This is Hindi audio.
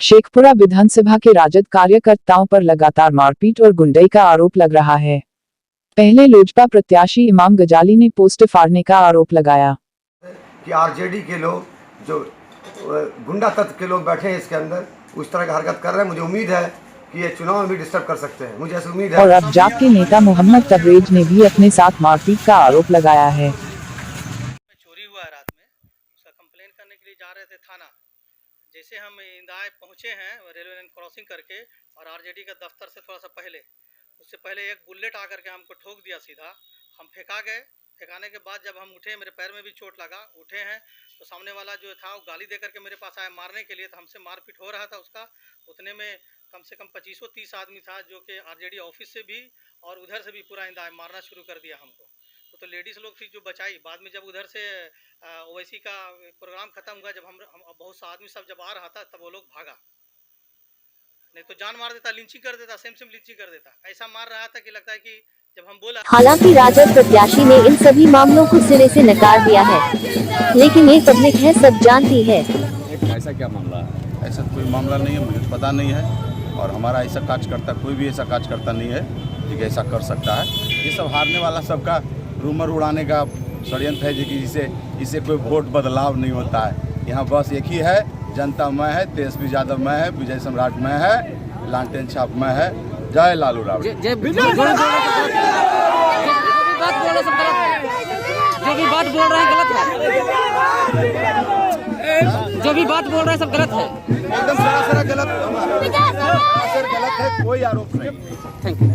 शेखपुरा विधानसभा के राजद कार्यकर्ताओं पर लगातार मारपीट और गुंडई का आरोप लग रहा है। पहले लोजपा प्रत्याशी इमाम गजाली ने पोस्टर फाड़ने का आरोप लगाया कि आरजेडी के लोग जो गुंडा तत्व के लोग बैठे हैं इसके अंदर उस तरह की हरकत कर रहे हैं। मुझे उम्मीद है कि ये चुनाव में भी डिस्टर्ब कर सकते हैं, मुझे ऐसी उम्मीद है। और अब जाप के नेता मोहम्मद तबरेज ने भी अपने साथ मारपीट का आरोप लगाया है। चोरी हुआ है रात में, उसका कंप्लेन करने के लिए जा रहे थे थाना। जैसे हम इंदाय पहुंचे हैं रेलवे लाइन क्रॉसिंग करके और आरजेडी का दफ्तर से थोड़ा सा पहले, उससे पहले एक बुलेट आकर के हमको ठोक दिया सीधा। हम फेंका गए, फेंकाने के बाद जब हम उठे, मेरे पैर में भी चोट लगा, उठे हैं तो सामने वाला जो था वो गाली देकर के मेरे पास आया मारने के लिए। तो हमसे मारपीट हो रहा था उसका। उतने में कम से कम 25-30 आदमी था जो कि आरजेडी ऑफिस से भी और उधर से भी पूरा इंदाय मारना शुरू कर दिया हमको। तो लेडीज़ लोग थी जो बचाई। बाद में जब उधर से ओवैसी का प्रोग्राम खत्म हुआ, जब हम बहुत सा आदमी सब जब आ रहा था तब वो लोग भागा, नहीं तो जान मार देता, लिंचिंग कर देता, सेम लिंचिंग कर देता। ऐसा मार रहा था कि लगता है कि जब हम बोला। हालांकि राजद प्रत्याशी ने इन सभी मामलों को सिरे से नकार दिया है, लेकिन ये पब्लिक है, सब जानती है। ऐसा क्या मामला है? ऐसा कोई मामला नहीं है, मुझे पता नहीं है। और हमारा ऐसा कार्यकर्ता, कोई भी ऐसा कार्यकर्ता नहीं है कि ऐसा कर सकता है। ये सब हारने वाला सबका रूमर उड़ाने का षड्यंत्र है, कि इससे कोई वोट बदलाव नहीं होता है। यहाँ बस एक ही है, जनता मैं है, तेजस्वी यादव मैं है, विजय सम्राट मैं है, लालटेन छाप मैं है। जय लालू राबड़ी। जो भी बात बोल रहे हैं गलत है, जो भी बात बोल रहे हैं सब गलत है, एकदम सरासर गलत है, कोई आरोप नहीं। Thank you.